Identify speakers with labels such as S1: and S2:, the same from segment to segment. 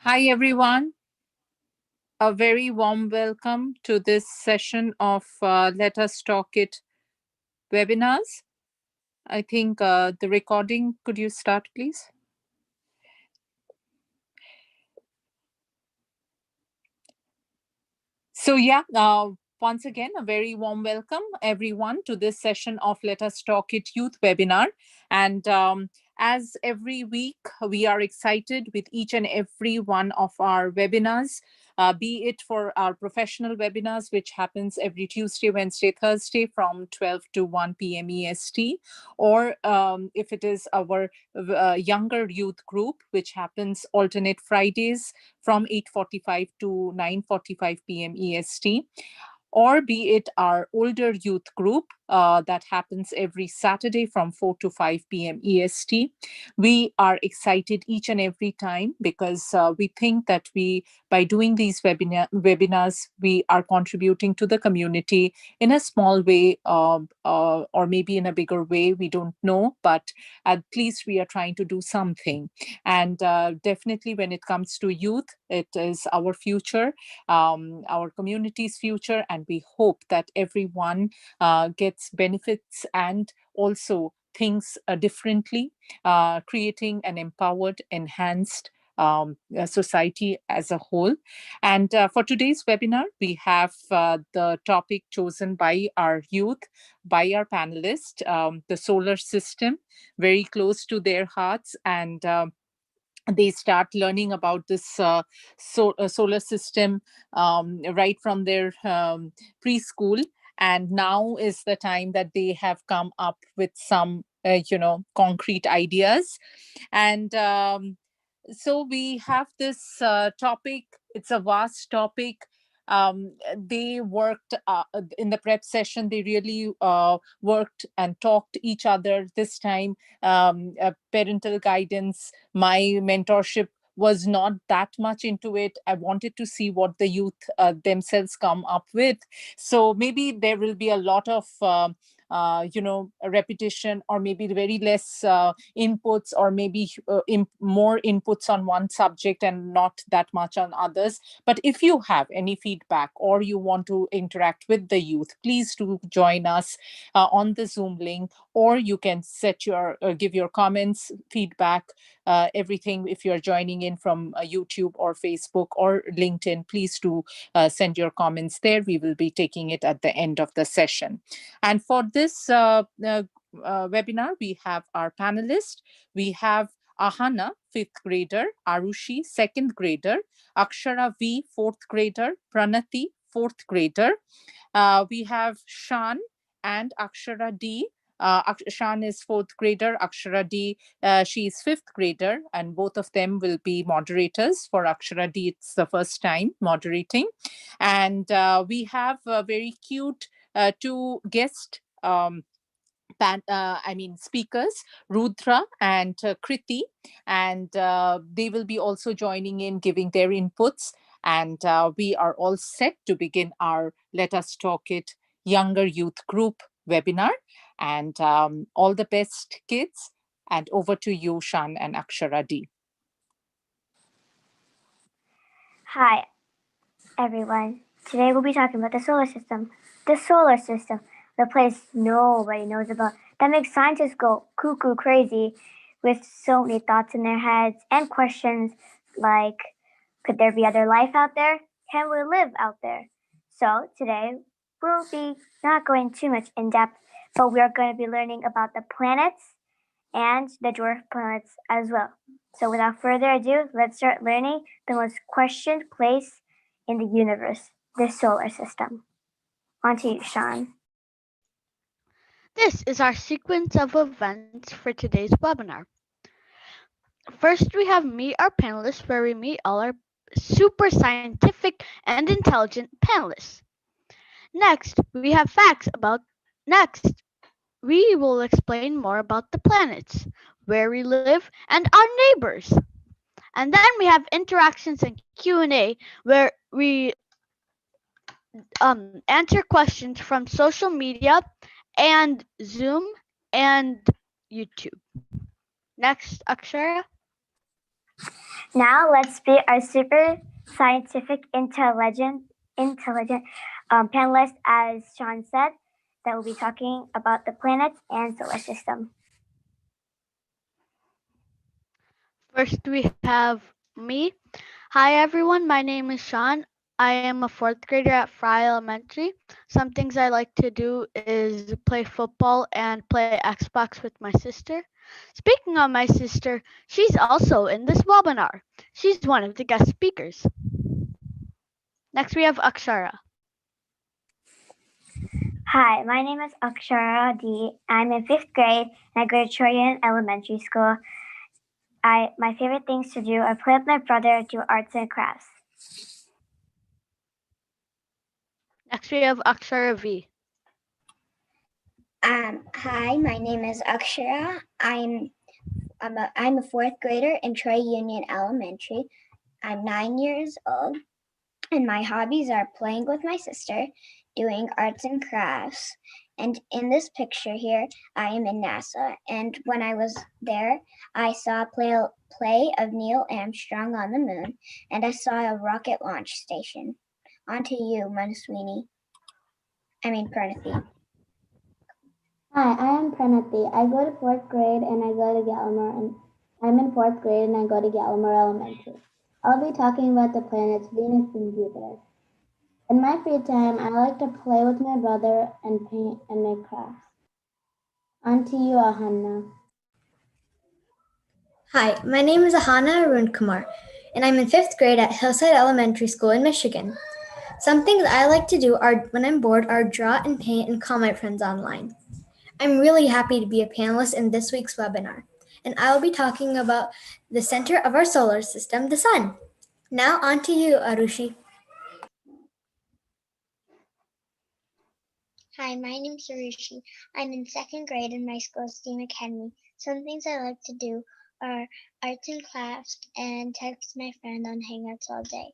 S1: Hi, everyone. A very warm welcome to this session of Let Us Talk It webinars. I think the recording, could you start, please? So, once again, a very warm welcome, everyone, to this session of Let Us Talk It Youth webinar. And as every week, we are excited with each and every one of our webinars, be it for our professional webinars, which happens every Tuesday, Wednesday, Thursday from 12 to 1 p.m. EST, or if it is our younger youth group, which happens alternate Fridays from 8:45 to 9:45 p.m. EST, or be it our older youth group that happens every Saturday from 4 to 5 p.m. EST. We are excited each and every time because we think that by doing these webinars, we are contributing to the community in a small way, or maybe in a bigger way. We don't know, but at least we are trying to do something. And definitely, when it comes to youth, it is our future, our community's future, and we hope that everyone gets benefits and also thinks differently, creating an empowered, enhanced society as a whole. And for today's webinar, we have the topic chosen by our youth, by our panelists, the solar system, very close to their hearts. And they start learning about this solar system right from their preschool, and now is the time that they have come up with some concrete ideas. And so we have this topic. It's a vast topic. They worked in the prep session. They really worked and talked to each other this time. Parental guidance, my mentorship was not that much into it. I wanted to see what the youth themselves come up with. So maybe there will be a lot of a repetition, or maybe very less inputs, or maybe more inputs on one subject and not that much on others. But if you have any feedback or you want to interact with the youth, please do join us on the Zoom link, or you can give your comments, feedback, everything. If you're joining in from YouTube or Facebook or LinkedIn, please do send your comments there. We will be taking it at the end of the session. And for this webinar, we have our panelists. We have Ahana, fifth grader, Arushi, second grader, Akshara V, fourth grader, Pranati, fourth grader. We have Shan and Akshara D. Shan is fourth grader, Akshara D, she is fifth grader, and both of them will be moderators. For Akshara D, it's the first time moderating. And we have a very cute two guest speakers, Rudra and Kriti, and they will be also joining in, giving their inputs. And we are all set to begin our Let Us Talk It Younger Youth Group webinar. And all the best, kids. And over to you, Shan and Akshara D.
S2: Hi, everyone. Today we'll be talking about the solar system. The solar system, the place nobody knows about, that makes scientists go cuckoo crazy with so many thoughts in their heads and questions like, could there be other life out there? Can we live out there? So today we'll be not going too much in depth, but we are going to be learning about the planets and the dwarf planets as well. So without further ado, let's start learning the most questioned place in the universe, the solar system. On to you, Sean.
S3: This is our sequence of events for today's webinar. First, we have Meet Our Panelists, where we meet all our super scientific and intelligent panelists. Next, we have Next, we will explain more about the planets, where we live, and our neighbors. And then we have interactions and Q&A, where we answer questions from social media and Zoom and YouTube. Next, Akshara.
S2: Now let's meet our super scientific intelligent panelist, as Sean said, that will be talking about the planets and solar system.
S3: First, we have me. Hi, everyone. My name is Sean. I am a fourth grader at Fry Elementary. Some things I like to do is play football and play Xbox with my sister. Speaking of my sister, she's also in this webinar. She's one of the guest speakers. Next, we have Akshara.
S2: Hi, my name is Akshara D. I'm in fifth grade and I go to Troyan Elementary School. My favorite things to do are play with my brother, do arts and crafts.
S3: Next, we have Akshara V.
S4: Hi, my name is Akshara. I'm a fourth grader in Troy Union Elementary. I'm 9 years old, and my hobbies are playing with my sister, doing arts and crafts. And in this picture here, I am in NASA. And when I was there, I saw a play of Neil Armstrong on the moon, and I saw a rocket launch station. On to you, Pranati.
S5: Hi, I am Pranati. I go to fourth grade and I go to Gallimore, and I'm in fourth grade and I go to Gallimore Elementary. I'll be talking about the planets Venus and Jupiter. In my free time, I like to play with my brother and paint and make crafts. On to you, Ahana.
S6: Hi, my name is Ahana Arun Kumar, and I'm in fifth grade at Hillside Elementary School in Michigan. Some things I like to do are when I'm bored are draw and paint and call my friends online. I'm really happy to be a panelist in this week's webinar, and I will be talking about the center of our solar system, the sun. Now on to you, Arushi.
S4: Hi, my name's Sarushi. I'm in second grade in my school's STEAM Academy. Some things I like to do are arts and crafts and text my friend on Hangouts all day.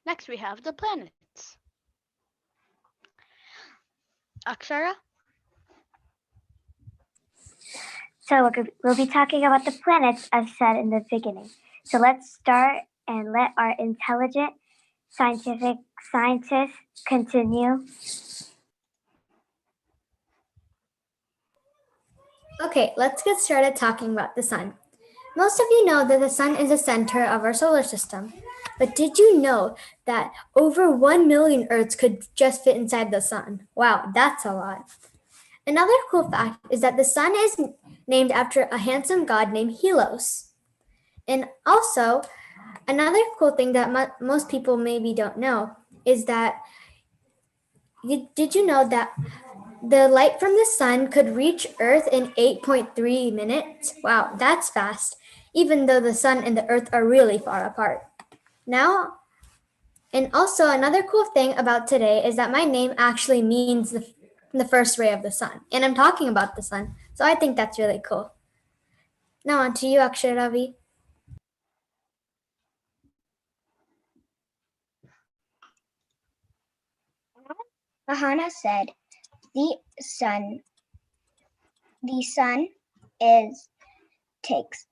S3: Next, we have the planets. Akshara?
S2: So we'll be talking about the planets as said in the beginning. So let's start and let our intelligent scientists continue.
S6: Okay, let's get started talking about the sun. Most of you know that the sun is the center of our solar system. But did you know that over 1 million Earths could just fit inside the sun? Wow, that's a lot. Another cool fact is that the sun is named after a handsome god named Helios. And also, another cool thing that most people maybe don't know is that did you know that the light from the sun could reach Earth in 8.3 minutes? Wow, that's fast, even though the sun and the Earth are really far apart. Now, and also another cool thing about today is that my name actually means the first ray of the sun, and I'm talking about the sun, so I think that's really cool. Now on to you, Akshay Ravi.
S4: Ahana said, the sun is takes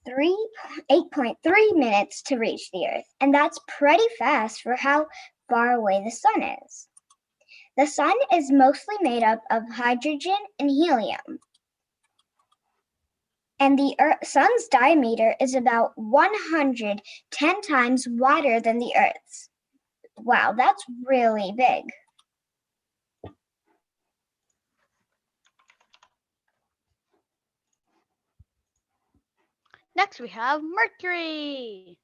S4: 8.3 minutes to reach the Earth, and that's pretty fast for how far away the sun is. The sun is mostly made up of hydrogen and helium, and the sun's diameter is about 110 times wider than the Earth's. Wow, that's really big.
S3: Next, we have Mercury.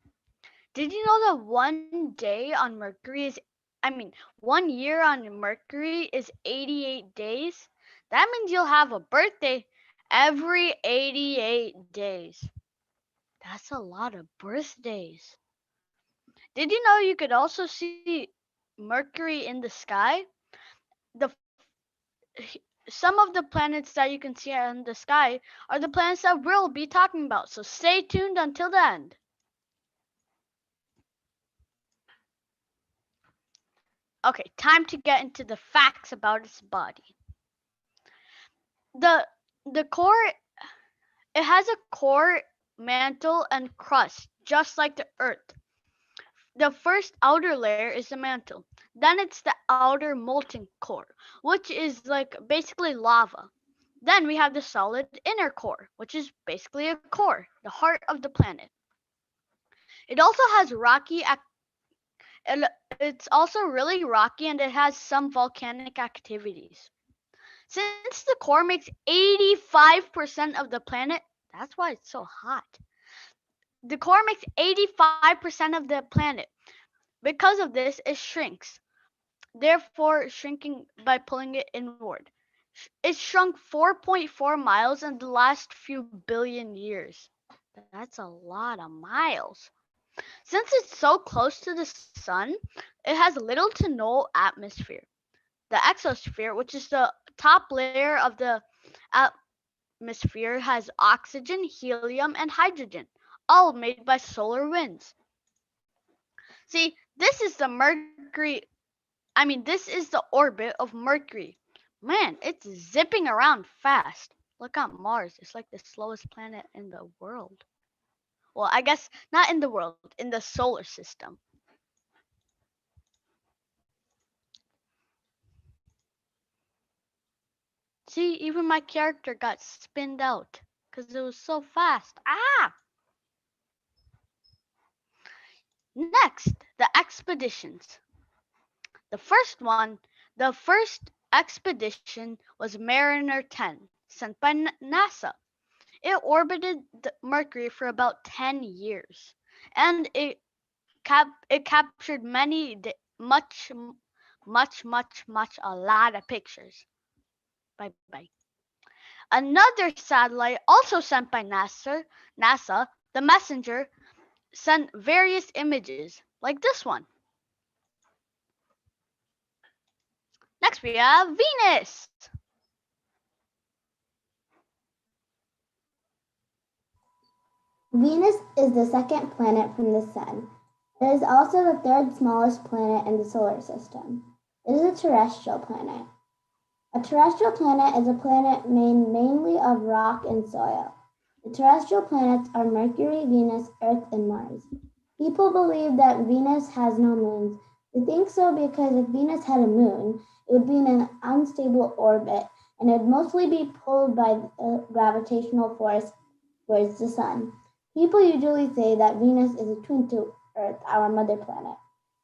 S3: Did you know that 1 year on Mercury is 88 days? That means you'll have a birthday every 88 days. That's a lot of birthdays. Did you know you could also see Mercury in the sky? The some of the planets that you can see in the sky are the planets that we'll be talking about. So stay tuned until the end. Okay, time to get into the facts about its body. The the core it has a core, mantle, and crust, just like the Earth. The first outer layer is the mantle. Then it's the outer molten core, which is like basically lava. Then we have the solid inner core, which is basically a core, the heart of the planet. It also has it's also really rocky and it has some volcanic activities. Since the core makes 85% of the planet, that's why it's so hot. The core makes 85% of the planet. Because of this, it shrinks, therefore shrinking by pulling it inward. It shrunk 4.4 miles in the last few billion years. That's a lot of miles. Since it's so close to the sun, it has little to no atmosphere. The exosphere, which is the top layer of the atmosphere, has oxygen, helium, and hydrogen, all made by solar winds. See, this is the orbit of Mercury. Man, it's zipping around fast. Look at Mars. It's like the slowest planet in the world. Well, I guess not in the world, in the solar system. See, even my character got spinned out because it was so fast. Ah! Next, the expeditions. The first one, the first expedition was Mariner 10, sent by NASA. It orbited Mercury for about 10 years, and it captured much, a lot of pictures. Bye bye. Another satellite, also sent by NASA, the Messenger, sent various images, like this one. Next, we have Venus.
S5: Venus is the second planet from the Sun. It is also the third smallest planet in the solar system. It is a terrestrial planet. A terrestrial planet is a planet made mainly of rock and soil. The terrestrial planets are Mercury, Venus, Earth, and Mars. People believe that Venus has no moons. They think so because if Venus had a moon, it would be in an unstable orbit and it would mostly be pulled by the gravitational force towards the Sun. People usually say that Venus is a twin to Earth, our mother planet.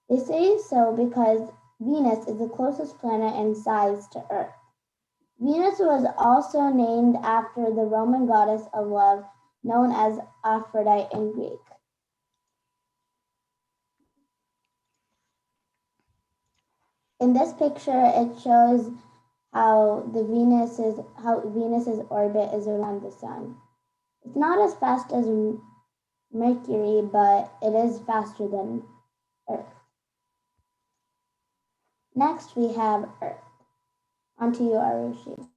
S5: They say so because Venus is the closest planet in size to Earth. Venus was also named after the Roman goddess of love known as Aphrodite in Greek. In this picture, it shows how Venus's orbit is around the sun. It's not as fast as Mercury, but it is faster than Earth. Next, we have Earth. Onto you, Arushi.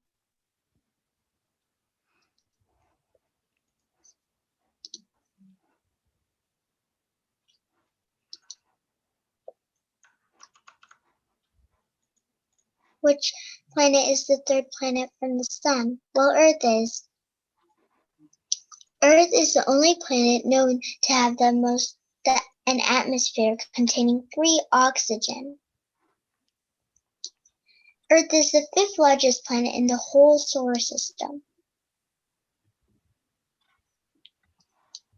S4: Which planet is the third planet from the sun? Well, Earth is. Earth is the only planet known to have an atmosphere containing free oxygen. Earth is the fifth largest planet in the whole solar system.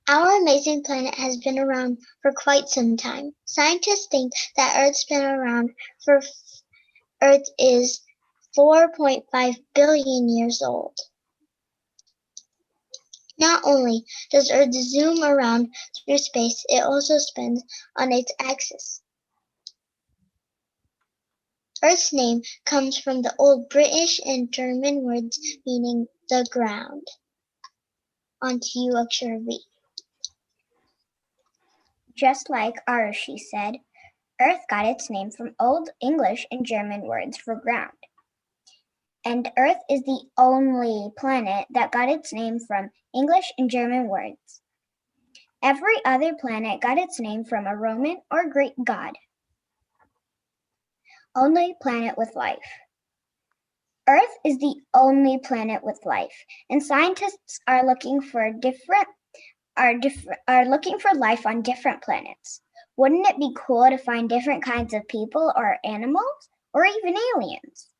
S4: Our amazing planet has been around for quite some time. Scientists think that Earth is 4.5 billion years old. Not only does Earth zoom around through space, it also spins on its axis. Earth's name comes from the old British and German words meaning the ground. On to you, Akshara V. Just like Arushi said, Earth got its name from Old English and German words for ground. And Earth is the only planet that got its name from English and German words. Every other planet got its name from a Roman or Greek god. only planet with life. Earth is the only planet with life, and scientists are looking for life on different planets. Wouldn't it be cool to find different kinds of people or animals, or even aliens?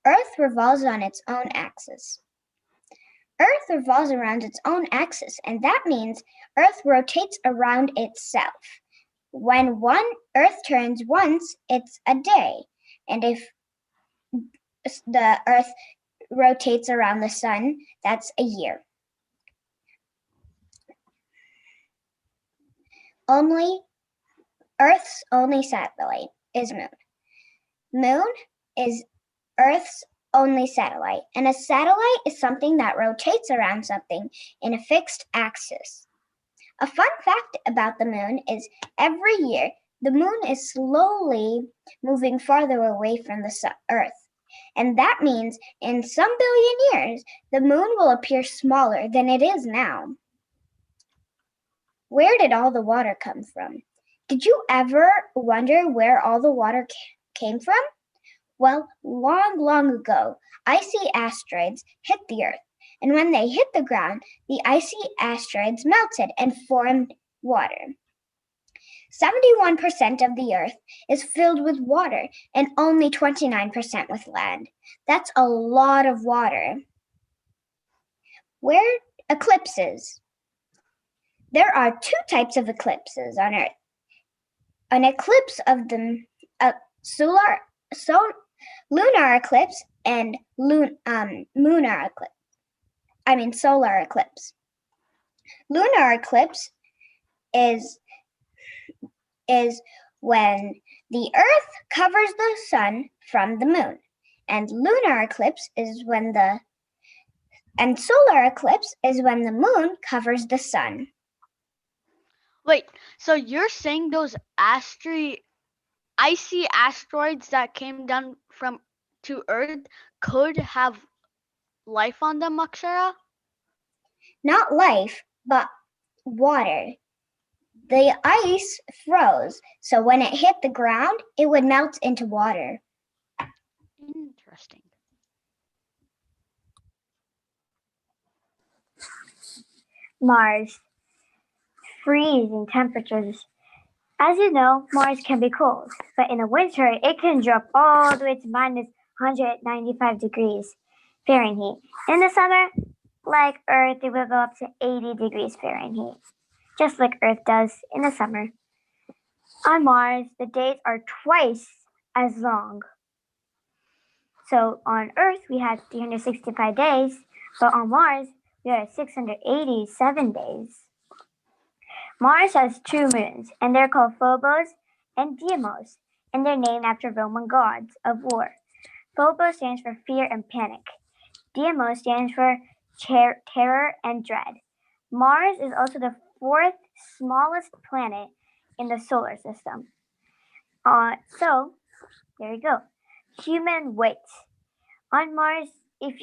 S4: Earth revolves on its own axis. Earth revolves around its own axis, and that means Earth rotates around itself. When one Earth turns once, it's a day, and if the Earth rotates around the sun, that's a year. Earth's only satellite is Moon. Moon is Earth's only satellite, and a satellite is something that rotates around something in a fixed axis. A fun fact about the Moon is every year, the Moon is slowly moving farther away from the Earth. And that means in some billion years, the Moon will appear smaller than it is now. Where did all the water come from? Did you ever wonder where all the water came from? Well, long, long ago, icy asteroids hit the Earth. And when they hit the ground, the icy asteroids melted and formed water. 71% of the Earth is filled with water and only 29% with land. That's a lot of water. Where eclipses? There are two types of eclipses on Earth. An eclipse of the lunar eclipse and solar eclipse. Lunar eclipse is when the Earth covers the sun from the moon, and lunar eclipse is and solar eclipse is when the moon covers the sun.
S3: Wait, so you're saying those icy asteroids that came down to Earth could have life on them, Akshara?
S4: Not life, but water. The ice froze, so when it hit the ground, it would melt into water.
S3: Interesting.
S2: Mars. Freezing temperatures. As you know, Mars can be cold, but in the winter it can drop all the way to minus 195 degrees Fahrenheit. In the summer, like Earth, it will go up to 80 degrees Fahrenheit, just like Earth does in the summer. On Mars, the days are twice as long. So on Earth, we have 365 days, but on Mars, we have 687 days. Mars has two moons, and they're called Phobos and Deimos, and they're named after Roman gods of war. Phobos stands for fear and panic. Deimos stands for terror and dread. Mars is also the fourth smallest planet in the solar system. So, there you go. Human weight. On Mars, on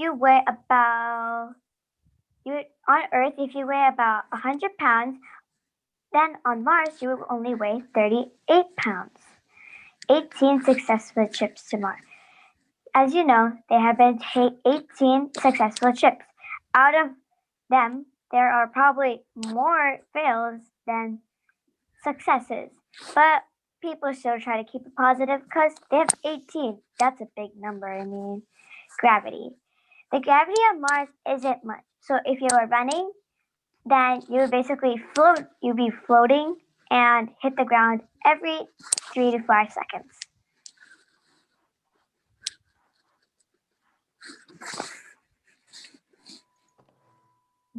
S2: Earth, if you weigh about 100 pounds, then on Mars, you will only weigh 38 pounds. 18 successful trips to Mars. As you know, there have been 18 successful trips. Out of them, there are probably more fails than successes. But people still try to keep it positive because they have 18. That's a big number. Gravity. The gravity on Mars isn't much. So if you are running, then you basically float. You'll be floating and hit the ground every 3 to 5 seconds.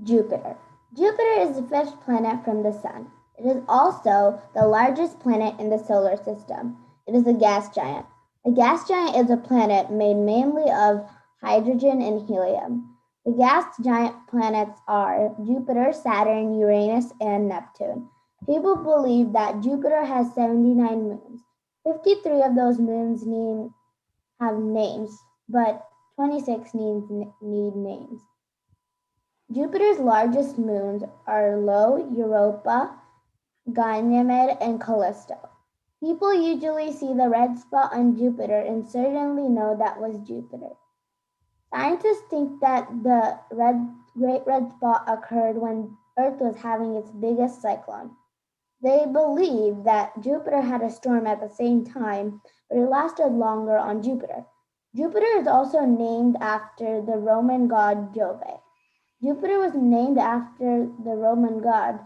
S5: Jupiter. Jupiter is the fifth planet from the Sun. It is also the largest planet in the solar system. It is a gas giant. A gas giant is a planet made mainly of hydrogen and helium. The gas giant planets are Jupiter, Saturn, Uranus, and Neptune. People believe that Jupiter has 79 moons. 53 of those moons have names, but 26 need names. Jupiter's largest moons are Io, Europa, Ganymede, and Callisto. People usually see the red spot on Jupiter and certainly know that was Jupiter. Scientists think that the Great Red Spot occurred when Earth was having its biggest cyclone. They believe that Jupiter had a storm at the same time, but it lasted longer on Jupiter. Jupiter is also named after the Roman god Jove. Jupiter was named after the Roman god,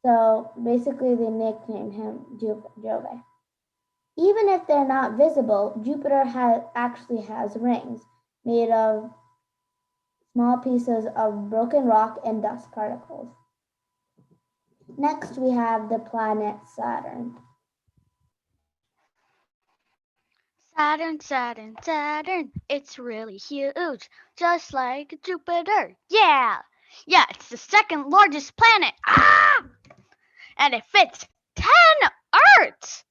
S5: so basically they nicknamed him Jove. Even if they're not visible, Jupiter actually has rings made of small pieces of broken rock and dust particles. Next, we have the planet Saturn.
S3: Saturn, Saturn, Saturn. It's really huge, just like Jupiter. Yeah! Yeah, it's the second largest planet. Ah! And it fits 10 Earths!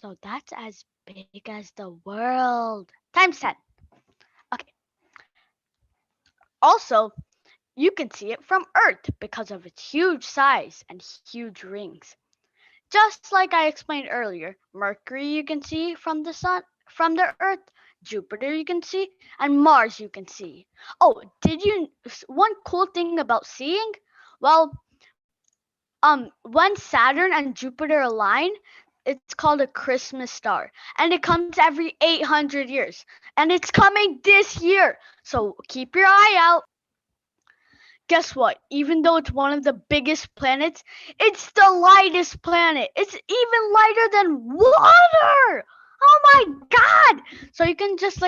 S3: So that's as big as the world. Times 10. Okay. Also, you can see it from Earth because of its huge size and huge rings. Just like I explained earlier, Mercury you can see from the sun, from the Earth, Jupiter you can see, and Mars you can see. Oh, did you one cool thing about seeing? Well, when Saturn and Jupiter align, it's called a Christmas star, and it comes every 800 years, and it's coming this year. So keep your eye out. Guess what? Even though it's one of the biggest planets, it's the lightest planet. It's even lighter than water. Oh my god! So you can just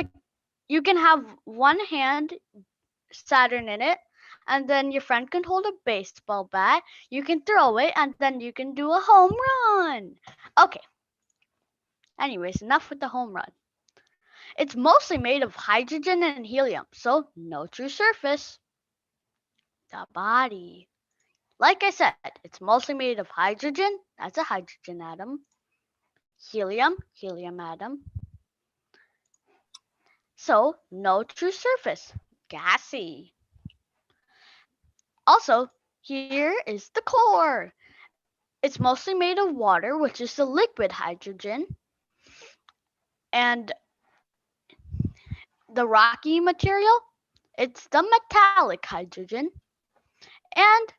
S3: you can have one hand Saturn in it, and then your friend can hold a baseball bat. You can throw it, and then you can do a home run. Okay. Anyways, enough with the home run. It's mostly made of hydrogen and helium, so no true surface. The body. Like I said, it's mostly made of hydrogen, that's a hydrogen atom, helium atom. So, no true surface, gassy. Also, here is the core. It's mostly made of water, which is the liquid hydrogen, and the rocky material, it's the metallic hydrogen, and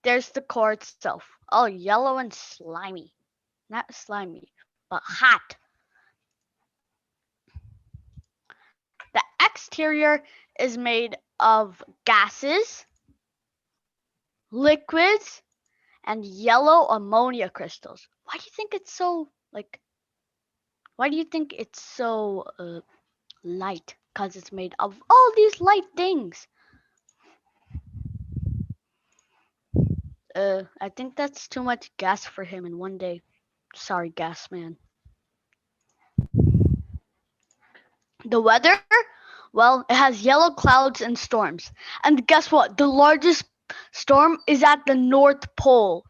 S3: there's the core itself, all yellow and slimy. Not slimy, but hot. The exterior is made of gases, liquids, and yellow ammonia crystals. Why do you think it's so why do you think it's so light? Because it's made of all these light things. I think that's too much gas for him in one day. Sorry, gas man. The weather? Well, it has yellow clouds and storms. And guess what? The largest storm is at the North Pole.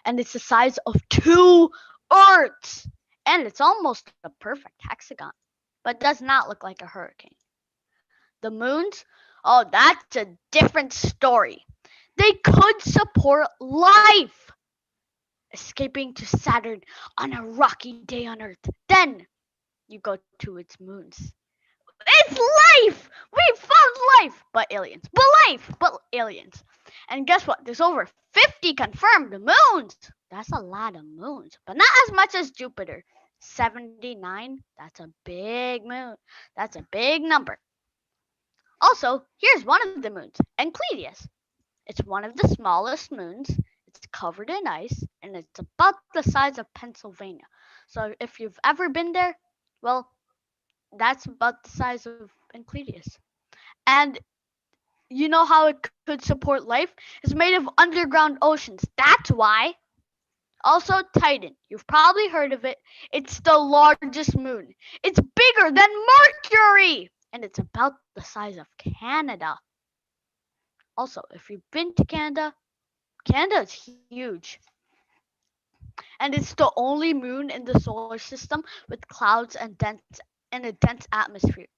S3: And it's the size of 2 Earths. And it's almost a perfect hexagon. But does not look like a hurricane. The moons? Oh, that's a different story. They could support life. Escaping to Saturn on a rocky day on Earth. Then you go to its moons. It's life! We found life! But aliens. But life! But aliens. And guess what? There's over 50 confirmed moons. That's a lot of moons. But not as much as Jupiter. 79. That's a big moon. That's a big number. Also, here's one of the moons. Enceladus. It's one of the smallest moons. It's covered in ice. And it's about the size of Pennsylvania. So if you've ever been there, well, that's about the size of Enceladus. And you know how it could support life? It's made of underground oceans. That's why. Also, Titan. You've probably heard of it. It's the largest moon. It's bigger than Mercury! And it's about the size of Canada. Also, if you've been to Canada, Canada is huge. And it's the only moon in the solar system with clouds and a dense atmosphere.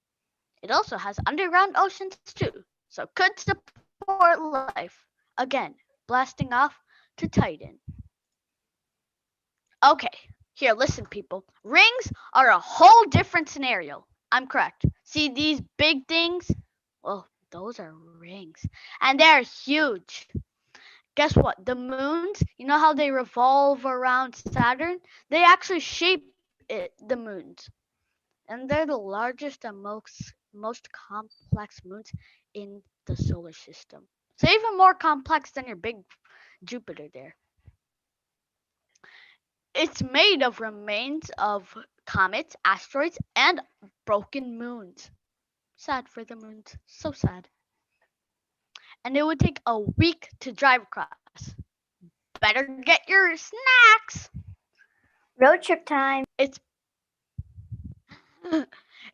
S3: It also has underground oceans too, so could support life. Again, blasting off to Titan. Okay, Here, listen, people. Rings are a whole different scenario. I'm correct. See these big things? Well, those are rings. And they're huge. Guess what? The moons, you know how they revolve around Saturn? They actually shape the moons. And they're the largest and most complex moons in the solar system. So even more complex than your big Jupiter there. It's made of remains of comets, asteroids, and broken moons. Sad for the moons. So sad. And it would take a week to drive across. Better get your snacks.
S2: Road trip time.
S3: It's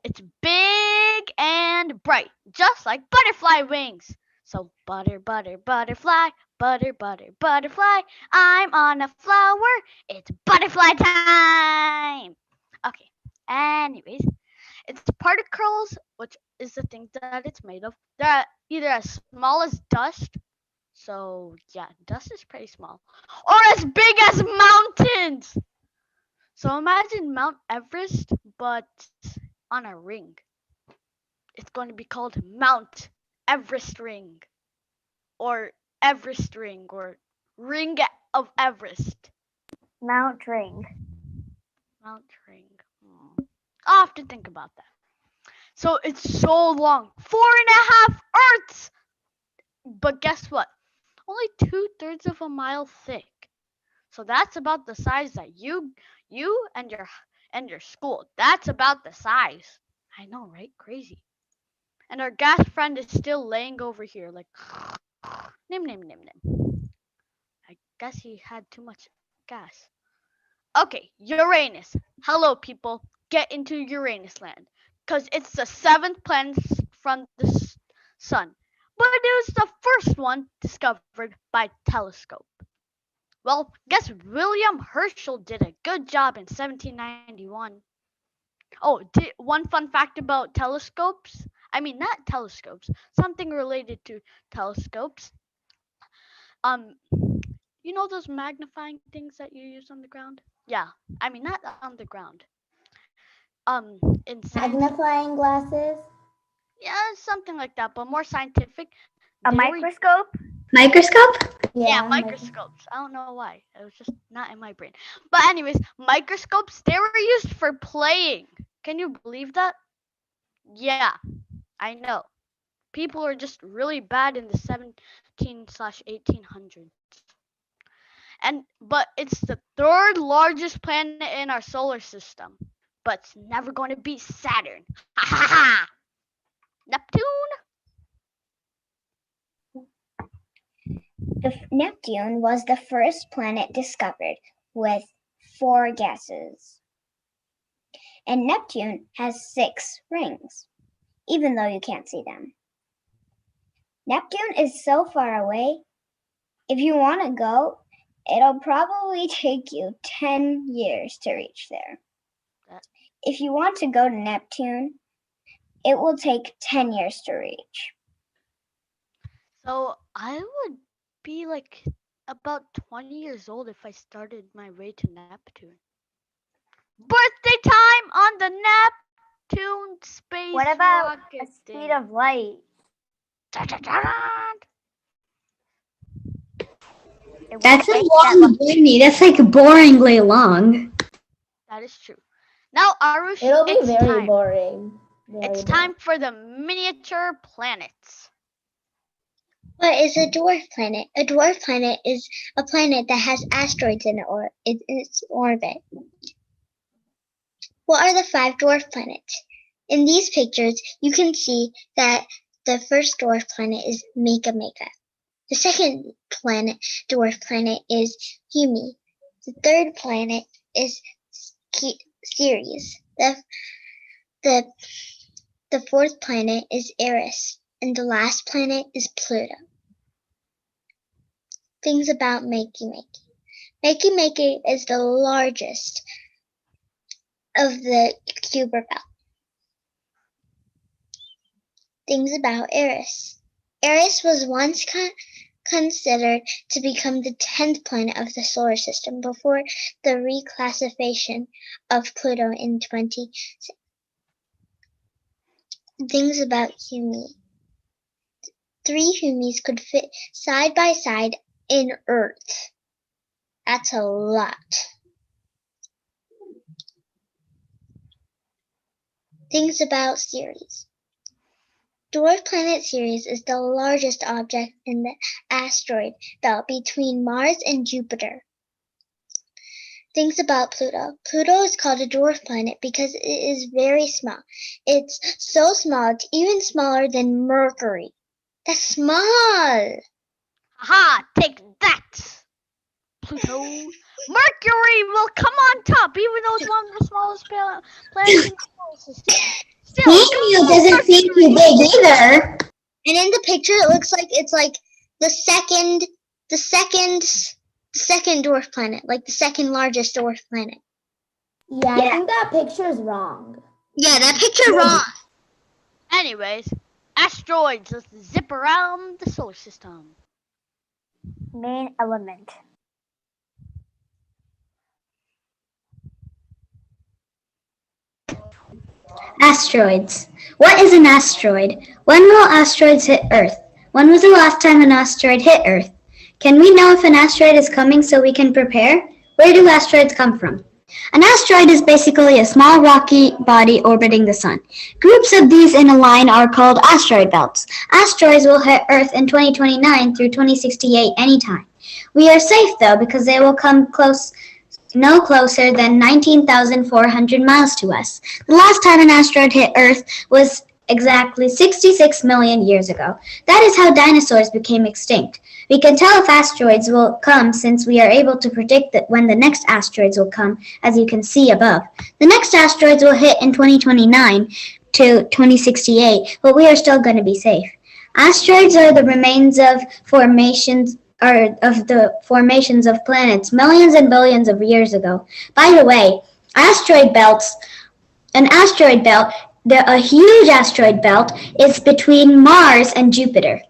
S3: it's big and bright, just like butterfly wings. So butterfly, butterfly. I'm on a flower. It's butterfly time. Okay. Anyways, its particles, which is the thing that it's made of, they're either as small as dust. So yeah, dust is pretty small, or as big as mountains. So imagine Mount Everest, but on a ring. It's going to be called Mount Everest Ring, or Everest Ring, or Ring of Everest.
S2: Mount Ring.
S3: Mount Ring. I'll have to think about that. So it's so long, 4.5 Earths. But guess what? Only 2/3 of a mile thick. So that's about the size that you and your school. That's about the size. I know, right? Crazy. And our gas friend is still laying over here like nim nim nim nim. I guess he had too much gas. Okay, Uranus. Hello people. Get into Uranus land. Cause it's the seventh planet from the sun. But it was the first one discovered by telescope. Well, guess William Herschel did a good job in 1791. Oh, one fun fact about telescopes. I mean, not telescopes. Something related to telescopes. Um, you know those magnifying things that you use on the ground? Yeah, I mean not on the ground. In
S5: Magnifying glasses.
S3: yeah, something like that, but more scientific.
S2: A
S3: They were
S2: microscope?
S4: Microscope?
S3: yeah,
S5: Yeah.
S3: microscopes. I don't know why. It was just not in my brain. But anyways, microscopes they were used for playing. Can you believe that? Yeah, I know. People are just really bad in the 17/1800s. And but it's the third largest planet in our solar system. But it's never going to beat Saturn. Ha ha ha! Neptune?
S4: Neptune was the first planet discovered with 4 gases. And Neptune has 6 rings, even though you can't see them. Neptune is so far away. If you want to go, it'll probably take you 10 years to reach there. If you want to go to Neptune, it will take 10 years to reach.
S3: So I would be like about 20 years old if I started my way to Neptune. Birthday time on the Neptune space
S2: What about
S3: rocket
S2: a speed
S3: thing.
S2: of light? It
S4: That's
S2: won't
S4: a
S2: take that
S4: long journey. That's like boringly long.
S3: That is true. Now, Arush,
S5: It'll be
S3: it's
S5: very
S3: time.
S5: boring.
S3: It's time for the miniature planets.
S4: What is a dwarf planet? A dwarf planet is a planet that has asteroids in its orbit. What are the 5 dwarf planets? In these pictures, you can see that the first dwarf planet is Mega Mega. The second dwarf planet is Humi. The third planet is Ceres. The fourth planet is Eris. And the last planet is Pluto. Things about Makey Makey. Makey Makey is the largest of the Kuiper belt. Things about Eris. Eris was once considered to become the 10th planet of the solar system before the reclassification of Pluto in 20. Things about Humi. 3 Humis could fit side by side in Earth. That's a lot. Things about Ceres. Dwarf planet Ceres is the largest object in the asteroid belt between Mars and Jupiter. Things about Pluto. Pluto is called a dwarf planet because it is very small. It's so small, it's even smaller than Mercury. That's small.
S3: Haha, take that, Pluto. Mercury will come on top, even though it's one of the smallest planets in the solar system. Still,
S5: Daniel
S3: go
S5: doesn't seem too
S3: Mercury.
S5: big either.
S4: And in the picture, it looks like it's like the second dwarf planet, like the second largest dwarf planet.
S5: Yeah, I think that picture is wrong.
S4: Yeah, that picture wrong.
S3: Anyways, asteroids, let's zip around the solar system.
S2: Main element.
S5: Asteroids. What is an asteroid? When will asteroids hit Earth? When was the last time an asteroid hit Earth? Can we know if an asteroid is coming so we can prepare? Where do asteroids come from? An asteroid is basically a small rocky body orbiting the sun. Groups of these in a line are called asteroid belts. Asteroids will hit Earth in 2029 through 2068 anytime. We are safe though because they will come no closer than 19,400 miles to us. The last time an asteroid hit Earth was exactly 66 million years ago. That is how dinosaurs became extinct. We can tell if asteroids will come since we are able to predict that when the next asteroids will come, as you can see above. The next asteroids will hit in 2029 to 2068, but we are still going to be safe. Asteroids are the remains of the formations of planets millions and billions of years ago. By the way, an asteroid belt, a huge asteroid belt, is between Mars and Jupiter.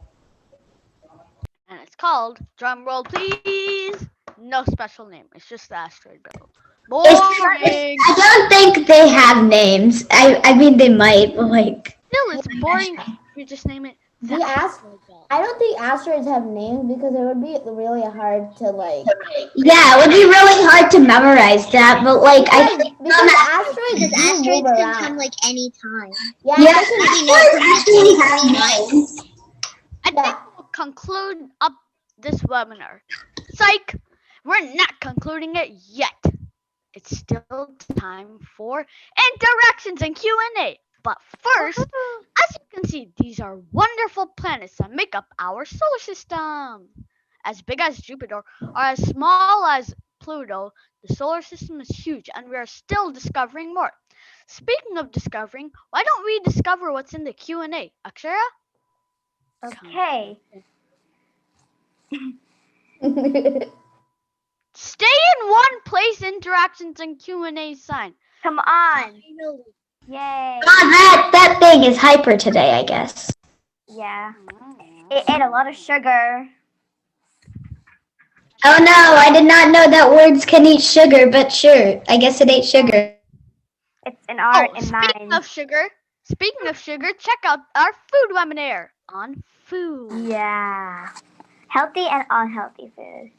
S3: And it's called, drum roll please, no special name, it's just the asteroid belt. Boring!
S5: I don't think they have names. I mean, they might, but like...
S3: Still, it's boring if you just name it the asteroid belt.
S7: I don't think asteroids have names because it would be really hard to like.
S5: Yeah, it would be really hard to memorize that, but like
S7: Because asteroids
S4: Can come like any time.
S5: Yeah, actually have names.
S3: I think we'll conclude up this webinar. Psych! We're not concluding it yet. It's still time for interactions and Q&A. But first, as you can see, these are wonderful planets that make up our solar system. As big as Jupiter or as small as Pluto, the solar system is huge and we are still discovering more. Speaking of discovering, why don't we discover what's in the Q&A? Akshara?
S2: Okay.
S3: Stay in one place, interactions and Q&A sign.
S2: Come on. Yay.
S5: That thing is hyper today, I guess.
S2: Yeah. It ate a lot of sugar.
S5: Oh no, I did not know that words can eat sugar, but sure, I guess it ate sugar.
S2: It's an art and
S3: speaking
S2: nine.
S3: Speaking of sugar, check out our food webinar on food.
S2: Yeah. Healthy and unhealthy food.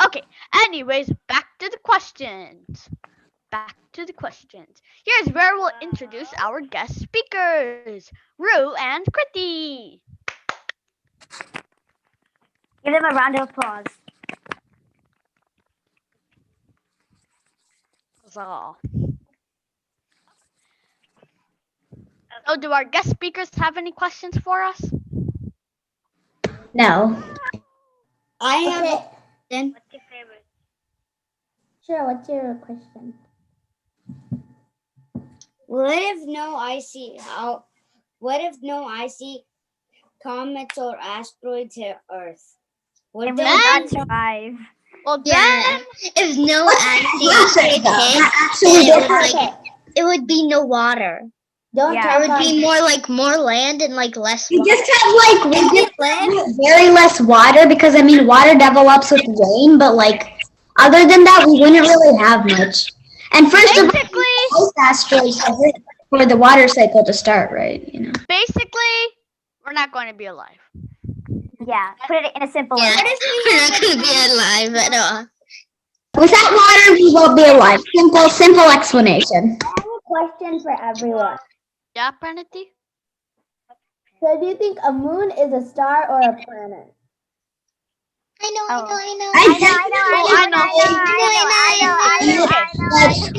S3: Okay, anyways, back to the questions. Here's where we'll introduce our guest speakers, Rue and Kriti.
S2: Give them a round of applause.
S3: So, do our guest speakers have any questions for us?
S5: No.
S4: I have
S7: Okay.
S4: a
S2: What's your favorite?
S7: Sure, what's your question?
S4: What if no icy comets or asteroids hit Earth?
S2: And we will not survive.
S3: Well,
S4: Yeah, if no icy asteroids hit,
S5: Actually,
S4: it would be no water.
S7: Don't
S2: Yeah.
S7: talk
S4: There would
S7: on.
S4: be more land and like less
S5: We
S4: water.
S5: just have
S4: Is it land?
S5: very less water because I mean water develops with rain, but like other than that we wouldn't really have much. And first of
S3: Basically,
S5: all, most asteroids for the water cycle to start, right?
S3: basically, we're not going to be alive.
S2: Yeah. Put it in a simple
S4: Yeah,
S2: way.
S4: we're not gonna be alive at all.
S5: Without water we won't be alive. Simple explanation.
S7: I have a question for everyone.
S3: Yeah, Pranati?
S7: So, do you think a moon is a star or a planet?
S4: I know.
S5: But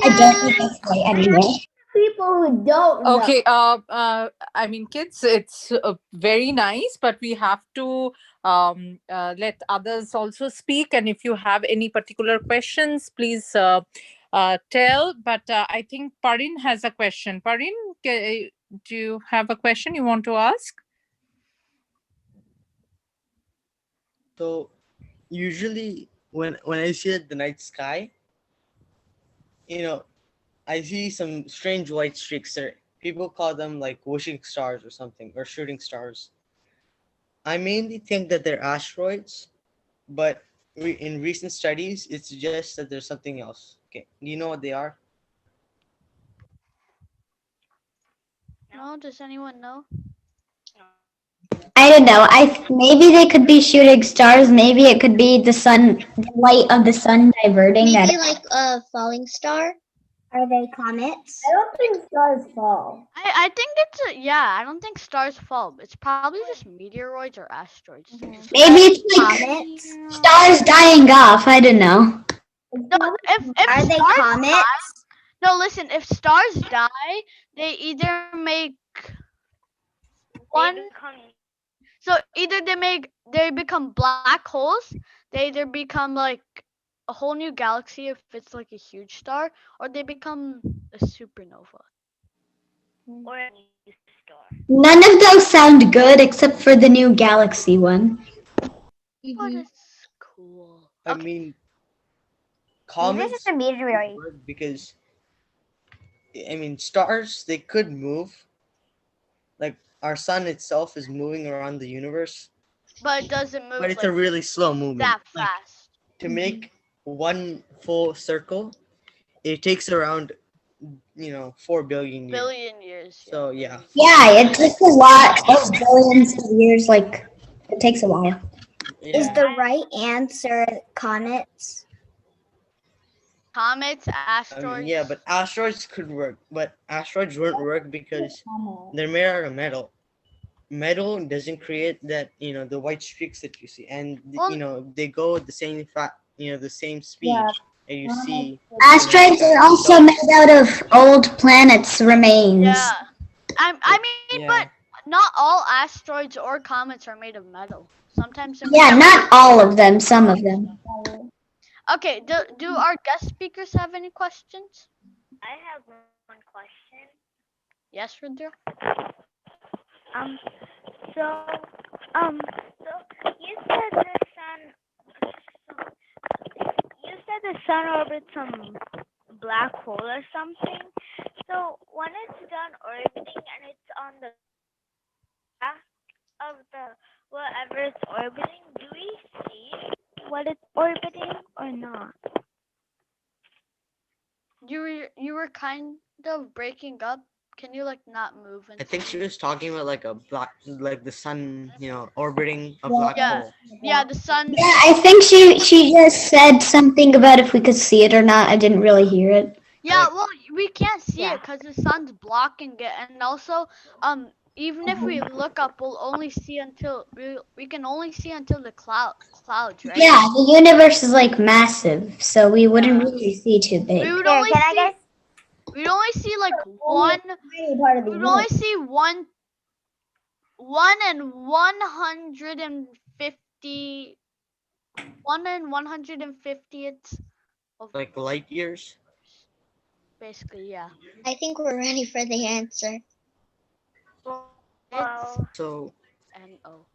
S5: I don't think that's right anyway.
S7: People who don't know.
S1: Okay, I mean, kids, it's very nice, but we have to let others also speak. And if you have any particular questions, please tell. But I think Parin has a question. Parin, do you have a question you want to ask?
S8: So usually when I see the night sky, I see some strange white streaks there. People call them like wishing stars or something, or shooting stars. I mainly think that they're asteroids, but in recent studies, it suggests that there's something else. Okay, do you know what they are?
S3: No, does anyone know?
S5: I don't know. Maybe they could be shooting stars. Maybe it could be the sun, the light of the sun diverting.
S4: Maybe like a falling star.
S2: Are they comets?
S7: I don't think stars fall.
S3: I think I don't think stars fall. It's probably just meteoroids or asteroids.
S5: Maybe it's like
S2: Comets?
S5: stars dying off. I don't know.
S3: No, if
S2: Are they
S3: stars
S2: comets?
S3: die, no, listen, if stars die, they either make one. So either they become black holes, they either become like a whole new galaxy if it's like a huge star, or they become a supernova.
S5: None of those sound good except for the new galaxy one.
S3: But it's cool.
S8: I
S3: Okay.
S8: mean,
S2: Maybe it's
S8: comets
S2: just a meteorite.
S8: work because stars they could move. Like our sun itself is moving around the universe,
S3: But it doesn't move
S8: but it's
S3: like
S8: a really slow movement.
S3: that
S8: Like
S3: fast.
S8: to make one full circle, it takes around 4 billion years.
S3: Billion years. Yeah.
S8: So yeah.
S5: Yeah, it takes a lot of billions of years. Like it takes a while.
S2: Is
S8: Yeah.
S2: the right answer comets?
S3: Comets, asteroids.
S8: Yeah, but asteroids could work, but asteroids wouldn't work because they're made out of metal. Metal doesn't create that the white streaks that you see, and
S3: Well-
S8: they go at the same the same speed
S7: Yeah.
S8: that you see.
S5: Asteroids are also made out of old planets' remains.
S3: Yeah. I mean,
S8: Yeah.
S3: but not all asteroids or comets are made of metal. Sometimes they're
S5: Yeah,
S3: made
S5: not all of them. Some of them.
S3: Okay, do our guest speakers have any questions?
S9: I have one question.
S3: Yes, Rudra?
S9: Um, so, you said the sun orbits some black hole or something. So when it's done orbiting and it's on the back of the whatever it's orbiting, do we see what it's orbiting or not?
S3: You were kind of breaking up. Can you like not move?
S8: I think she was talking about like like the sun, orbiting a black
S3: Yeah.
S8: hole.
S3: Yeah, the sun.
S5: Yeah, I think she just said something about if we could see it or not. I didn't really hear it.
S3: Yeah, well, we can't see it because the sun's blocking it, and also, even if we look up, we'll only see until we can only see until the clouds, right?
S5: Yeah, the universe is like massive, so we wouldn't really see too big.
S3: We would
S2: Here,
S3: only
S2: can I
S3: see.
S2: guess?
S3: We'd only see like one.
S7: Tiny part of the
S3: We'd only
S7: universe.
S3: see one and 150. 1/150th of
S8: Like light years.
S3: basically, yeah.
S4: I think we're ready for the answer.
S3: It's
S8: So
S3: NO,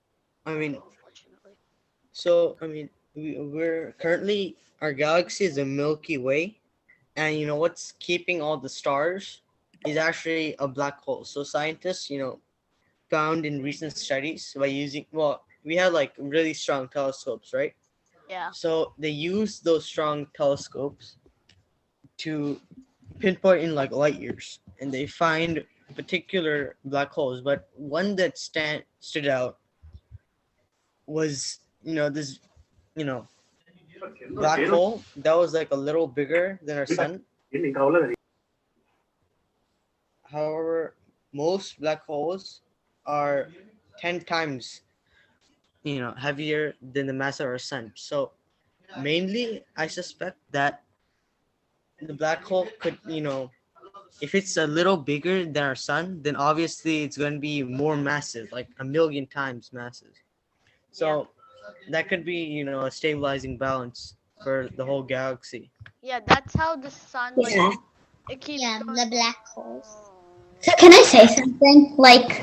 S8: I mean,
S3: unfortunately.
S8: we're currently our galaxy is the Milky Way, and what's keeping all the stars is actually a black hole. So scientists, found in recent studies by using, well, we had like really strong telescopes, right?
S3: Yeah.
S8: So they use those strong telescopes to pinpoint in like light years, and they find particular black holes. But one that stood out was, this, you know black hole that was like a little bigger than our sun. However, most black holes are 10 times, heavier than the mass of our sun. So mainly, I suspect that the black hole could, if it's a little bigger than our sun, then obviously it's going to be more massive, like a million times massive.
S3: Yeah.
S8: So that could be, a stabilizing balance for the whole galaxy.
S3: Yeah, that's how the sun like
S4: Yeah.
S3: it keeps
S4: Yeah,
S3: going.
S4: the black holes. So can I say something? Like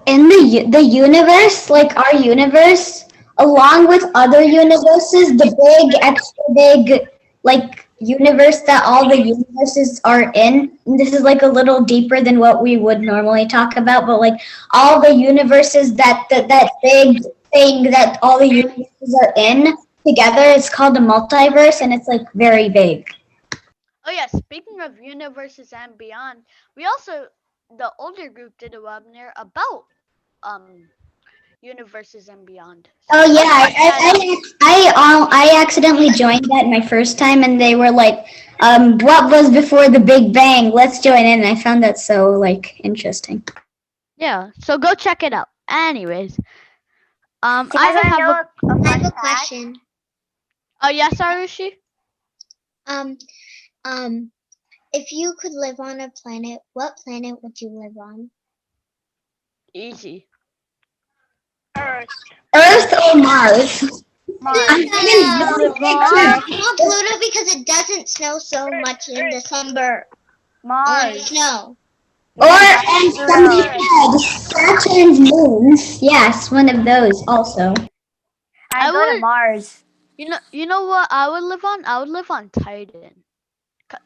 S4: in the universe, like our universe, along with other universes, the big, extra big, like universe that all the universes are in. And this is like a little deeper than what we would normally talk about, but like all the universes that big thing that all the universes are in together, it's called a multiverse, and it's like very big.
S3: Oh yeah, speaking of universes and beyond, we also the older group did a webinar about um universes and beyond.
S4: Oh
S3: So go
S4: yeah,
S3: check that out.
S4: I accidentally joined that my first time, and they were like, "What was before the Big Bang? Let's join in." And I found that so like interesting.
S3: Yeah, so go check it out. Anyways,
S2: Do you guys
S3: I
S2: want to
S3: have
S2: know
S3: a
S2: a
S4: I
S2: fun
S4: have a
S2: fact?
S4: question.
S3: oh yes, Arushi.
S4: Um, um, if you could live on a planet, what planet would you live on?
S3: Easy.
S9: Earth.
S4: Earth or Mars?
S2: Mars.
S4: I'm thinking
S2: You
S4: Mars.
S2: live on
S4: No,
S2: Earth.
S4: not Pluto because it doesn't snow so much in December.
S2: Mars.
S4: Snow.
S2: You
S4: Or
S2: can drive
S4: and
S2: Pluto.
S4: somebody said Saturn's moons. Yes, one of those also.
S3: I
S2: I go to
S3: would
S2: Mars.
S3: you know what I would live on? I would live on Titan.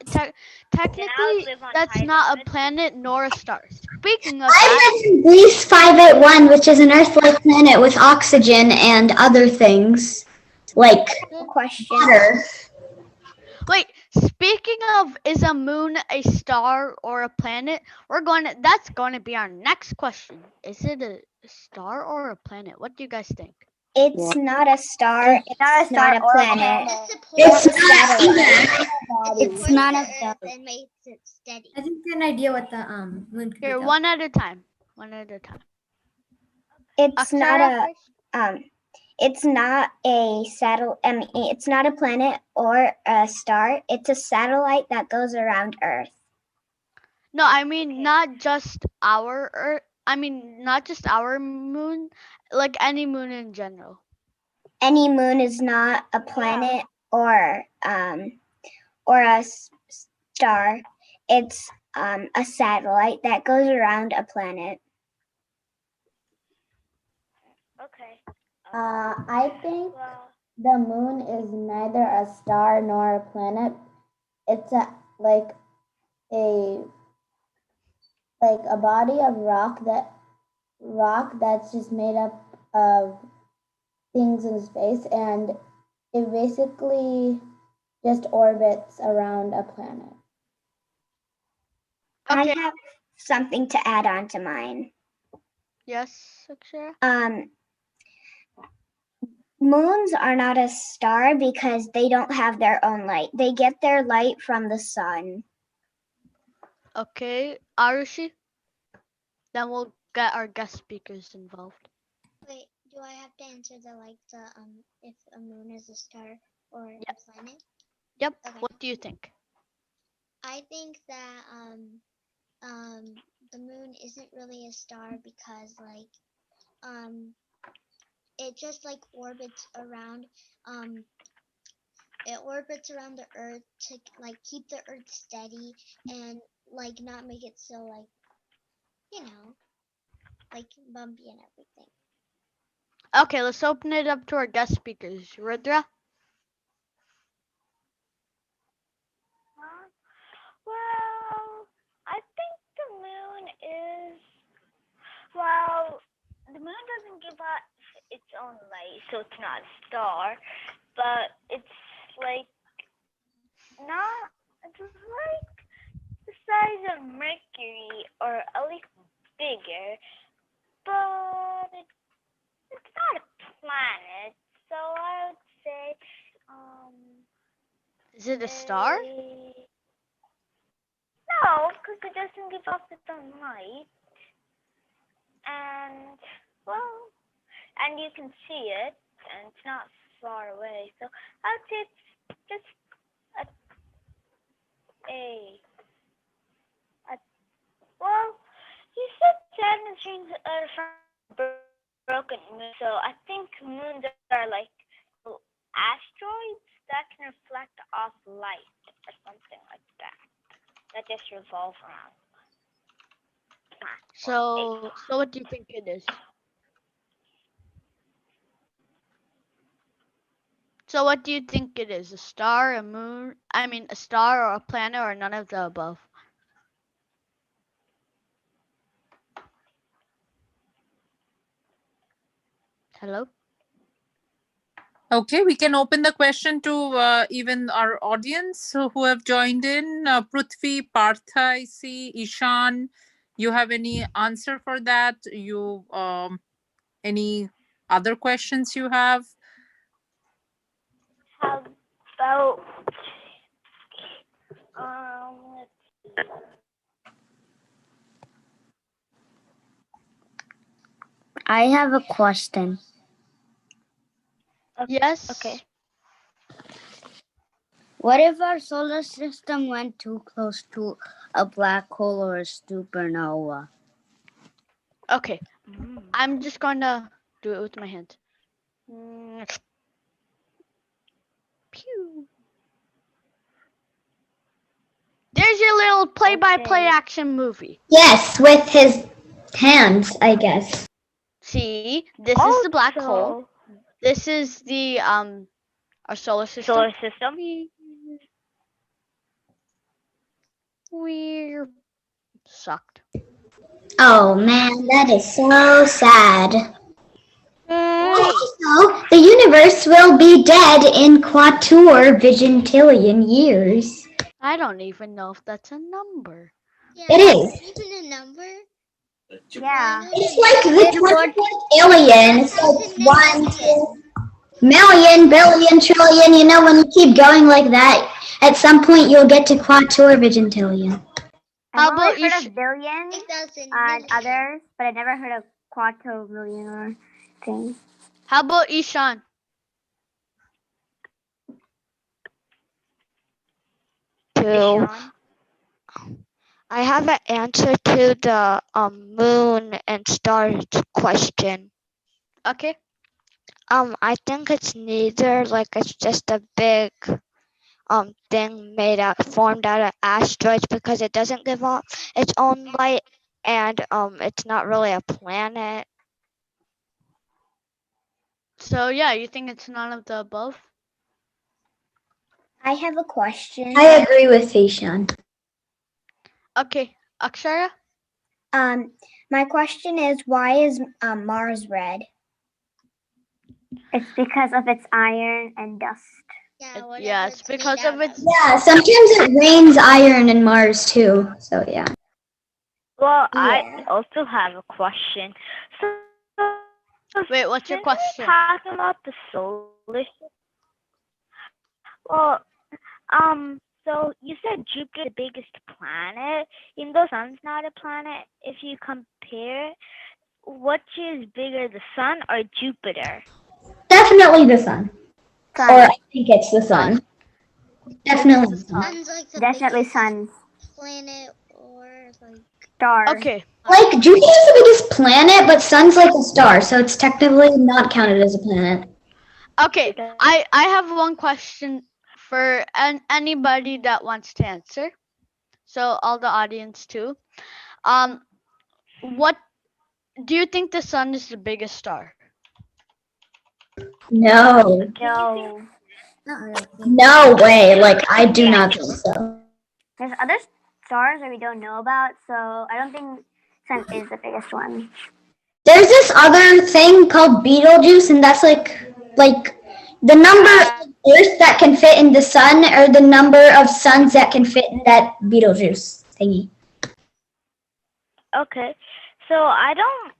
S9: And I would
S3: Technically,
S9: live on
S3: that's
S9: Titan.
S3: not a planet nor a star. Speaking of that,
S4: I live in Greece 581, which is an Earth-like planet with oxygen and other things like
S2: Question.
S4: water.
S3: wait, speaking of is a moon a star or a planet? That's going to be our next question. Is it a star or a planet? What do you guys think?
S4: It's not a star.
S2: It's not a star or a planet.
S4: It's
S2: Or a
S4: not
S2: satellite.
S4: either. It's not a star.
S6: And makes it steady. I think an idea what the moon could be
S3: Here,
S6: though.
S3: one at a time. One at a time.
S4: It's not
S3: Akshara
S4: a
S3: first?
S4: it's not a satellite. I mean, it's not a planet or a star. It's a satellite that goes around Earth.
S3: No, I mean not just our Earth. I mean not just our moon, like any moon in general.
S4: Any moon is not a planet or a star. It's a satellite that goes around a planet.
S9: Okay.
S5: I think
S9: Well,
S5: the moon is neither a star nor a planet. It's a like a body of rock that's just made up of things in space, and it basically just orbits around a planet.
S3: Okay.
S4: I have something to add on to mine.
S3: Yes, Akshara?
S4: Moons are not a star because they don't have their own light. They get their light from the sun.
S3: Okay, Arushi. Then we'll get our guest speakers involved.
S4: Wait, do I have to answer the if a moon is a star or
S3: Yep.
S4: a planet?
S3: Yep.
S4: Okay.
S3: What do you think?
S4: I think that the moon isn't really a star because it just like orbits around the earth to like keep the earth steady and like not make it so like like bumpy and everything.
S3: Okay, let's open it up to our guest speakers. Rudra?
S9: well, I moon doesn't give off its own light, so it's not a star, but it's like not. It's like the size of Mercury or a little bigger, but it's not a planet. So I would say,
S3: Is it a star?
S9: no, because it doesn't give off its own light, and well, and you can see it, and it's not far away. So I would say it's just a a, a well, you said Saturn rings are from broken moon, so I think moons are like asteroids that can reflect off light or something like that. That just revolve around.
S3: So what do you think it is? So what do you think it is? A star, a moon? I mean, a star or a planet or none of the above? Hello?
S1: Okay, we can open the question to even our audience who have joined in. Prithvi, Partha, I see, Ishan. You have any answer for that? You any other questions you have?
S9: How about let's see.
S2: I have a question.
S3: Yes.
S9: Okay.
S2: What if our solar system went too close to a black hole or a supernova?
S3: Okay. I'm just gonna do it with my hand. Pew. There's your little play-by-play action movie.
S6: Yes, with his hands, I guess.
S3: See, this is the black hole. This is the our solar system.
S9: Solar system.
S3: We're sucked.
S6: Oh man, that is so sad.
S3: Wait.
S6: Also, the universe will be dead in quattuor years.
S3: I don't even know if that's a number.
S6: It is.
S5: Even a number?
S2: Yeah.
S6: It's like the 24th alien. It's like 1, 2 million, billion, trillion. You know, when you keep going like that, at some point you'll get to quattuor.
S3: How
S2: I've
S3: about
S2: only
S3: you?
S2: heard of billions
S5: 8,000
S2: and
S5: million.
S2: others, but I've never heard of quadrillion or thing.
S3: How about Ishan?
S9: Ishan.
S10: I have an answer to the moon and stars question.
S3: Okay.
S10: I think it's neither. Like it's just a big thing formed out of asteroids because it doesn't give off its own light, and it's not really a planet.
S3: So yeah, you think it's none of the above?
S4: I have a question.
S6: I agree with Ishan.
S3: Okay, Akshara.
S4: My question is, why is Mars red?
S2: It's because of its iron and dust.
S3: Yeah, it's because of its.
S6: Yeah, sometimes it rains iron in Mars too. So yeah.
S9: Well,
S4: Yeah.
S9: I also have a question. So,
S3: Wait, what's your
S9: since we're
S3: question?
S9: talking about the solar system, well, so you said Jupiter the biggest planet, even though Sun's not a planet. If you compare, which is bigger, the Sun or Jupiter?
S6: Definitely the sun.
S2: Sun.
S6: Or I think it's the sun. Definitely the sun.
S5: Sun's like the
S2: Definitely
S5: biggest
S2: sun.
S5: planet or like
S2: Star.
S3: Okay.
S6: Like Jupiter's the biggest planet, but sun's like a star, so it's technically not counted as a planet.
S3: Okay. I have one question for anybody that wants to answer. So all the audience too. What do you think the sun is the biggest star?
S6: No.
S2: No.
S5: not really.
S6: No way. Like I do not think so.
S2: There's other stars that we don't know about, so I don't think sun is the biggest one.
S4: There's this other thing called Beetlejuice, and that's like the number of Earths that can fit in the sun, or the number of suns that can fit in that Beetlejuice thingy.
S9: Okay. So I don't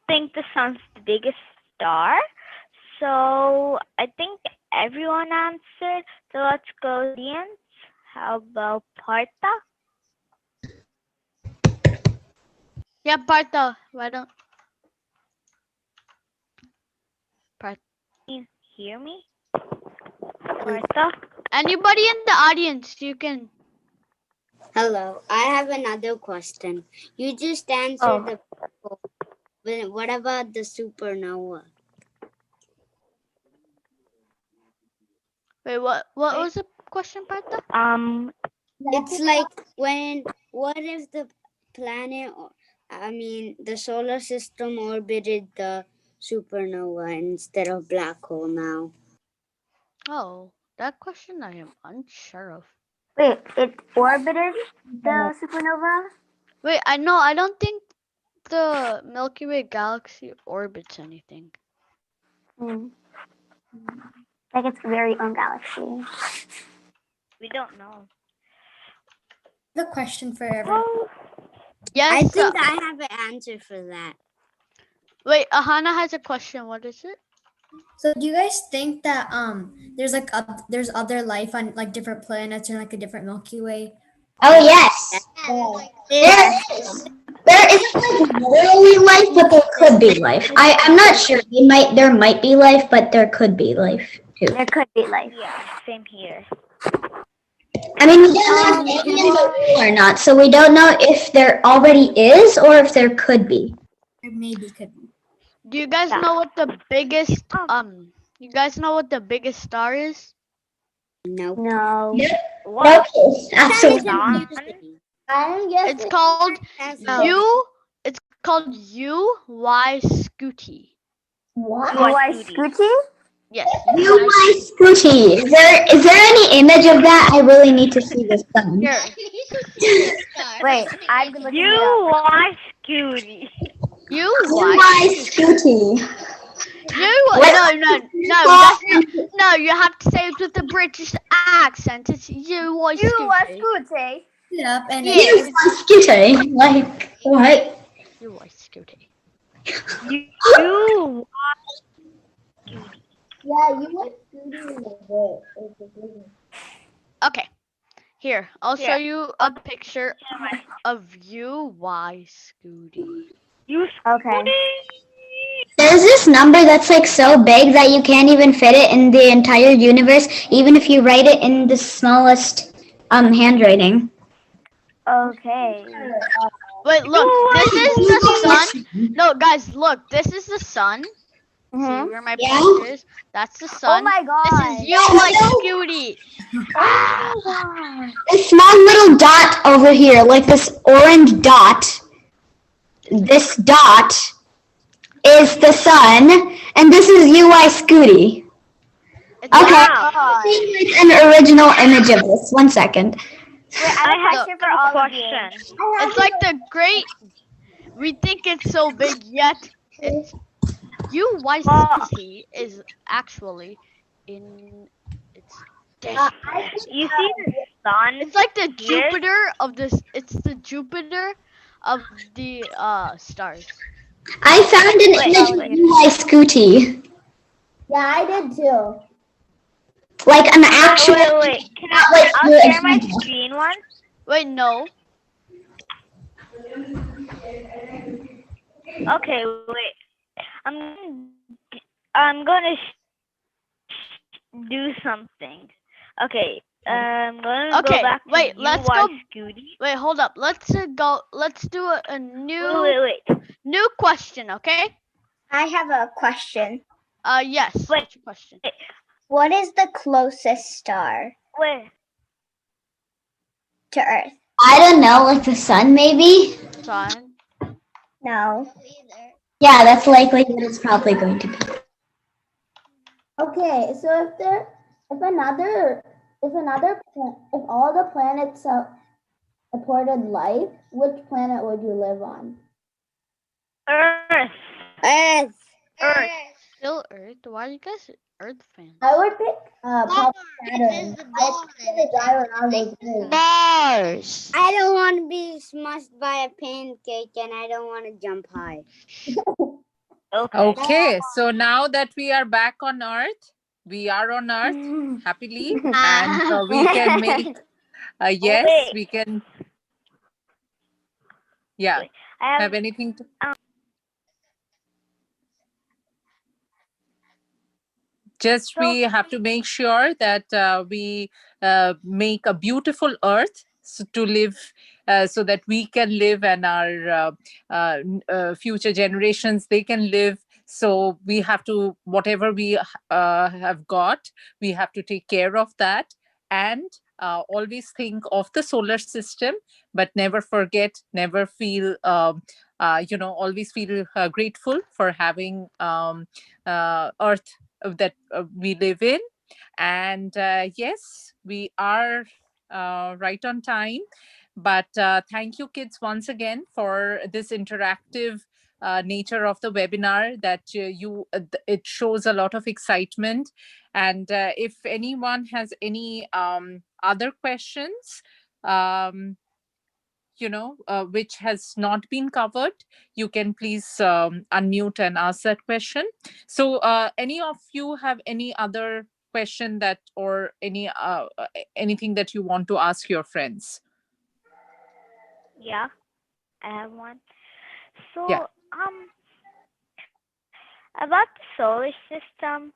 S9: think the sun's the biggest star. So I think everyone answered. So let's go, audience. How about Partha?
S3: Yeah, Partha. Why don't Partha?
S9: Can you hear me? Partha?
S3: Anybody in the audience, you can.
S11: Hello, I have another question. You just answered the poll, but what about the supernova?
S3: Wait, what was the question, Partha?
S11: It's like what if the planet, the solar system orbited the supernova instead of black hole now?
S3: Oh, that question I am unsure of.
S2: Wait, it orbited the supernova?
S3: Wait, I don't think the Milky Way galaxy orbits anything.
S2: Hmm. Like it's very own galaxy.
S9: We don't know.
S6: The question for everyone.
S3: Yes.
S11: I think I have an answer for that.
S3: Wait, Ahana has a question. What is it?
S6: So do you guys think that there's other life on like different planets or like a different Milky Way?
S4: Oh yes, there is. There isn't like literally life, but there could be life. I'm not sure. There might be life, but there could be life too.
S2: There could be life.
S9: Yeah, same here.
S4: I mean, we don't know if aliens are real or not, so we don't know if there already is or if there could be.
S6: Or maybe could be.
S3: Do you guys know what the biggest You guys know what the biggest star is?
S11: Nope.
S2: No.
S4: What? Okay, absolutely.
S7: I'm guessing.
S3: It's called It's called UY Scooty.
S7: What?
S2: UY Scooty?
S3: Yes.
S4: UY Scooty. Is there any image of that? I really need to see this thing.
S3: Here.
S2: Wait, I'm looking it up.
S9: UY Scooty.
S4: UY Scooty.
S3: No, you have to say it with a British accent. It's UY Scooty.
S2: Scooty.
S6: Yep, and
S4: UY Scooty. Like, what?
S3: UY Scooty.
S9: UY.
S7: Yeah, you went Scooty in a bit.
S3: Okay. Here, I'll show you a picture of UY Scooty.
S2: Okay.
S4: There's this number that's like so big that you can't even fit it in the entire universe, even if you write it in the smallest handwriting.
S2: Okay.
S3: Wait, look, this is the sun. No, guys, look, this is the sun. See where my pointer is? That's the sun.
S2: Oh my god.
S3: This is UY Scooty.
S4: A small little dot over here, like this orange dot. This dot is the sun, and this is UY Scooty. Okay, like an original image of this. 1 second.
S2: Wait, I have a question for all of you.
S3: It's like the great. We think it's so big, yet it's UY Scooty is actually in. It's
S9: You see the sun?
S3: It's like the Jupiter of this. It's the Jupiter of the stars.
S4: I found an image of UY Scooty.
S7: Yeah, I did too.
S4: Like an actual.
S9: Wait.
S4: I'll
S9: share my screen one.
S3: Wait, no.
S9: Okay, wait. I'm gonna do something. Okay. I'm gonna go back to
S3: wait, let's go.
S9: Scooty.
S3: Wait, hold up. Let's do a new
S9: Wait.
S3: new question, okay?
S4: I have a question.
S3: Yes. What's your question?
S4: What is the closest star
S9: Wait.
S4: to Earth? I don't know, like the sun maybe?
S3: Sun.
S4: No. Yeah, that's likely what it's probably going to be.
S7: Okay, so if all the planets supported life, which planet would you live on?
S9: Earth.
S11: Earth.
S9: Earth.
S3: Still Earth? Why are you guys Earth fans?
S7: I would pick probably
S10: Mars is
S7: Saturn.
S10: the
S7: I
S10: goal
S7: think
S10: and
S7: it
S10: it's
S7: is
S10: actually
S7: around
S10: like
S7: those
S10: the
S7: moons.
S10: Mars.
S11: I don't want to be smushed by a pancake and I don't want to jump high.
S9: Okay.
S1: Okay, so now that we are back on Earth, we are on Earth happily, and we can make, yes,
S9: Wait.
S1: we can, yeah,
S9: Wait. I
S1: have
S9: have
S1: anything to. Just
S9: so
S1: we have to make sure that we make a beautiful earth to live, so that we can live, and our future generations, they can live. So we have to, whatever we have got, we have to take care of that, and always think of the solar system, but never forget, never feel always feel grateful for having earth that we live in. And yes, we are right on time. But thank you, kids, once again for this interactive nature of the webinar. That it shows a lot of excitement. And if anyone has any other questions, um, which has not been covered, you can please unmute and ask that question. So, any of you have any other question that, or anything that you want to ask your friends?
S9: yeah, I have one.
S1: Yeah.
S9: So about the solar system.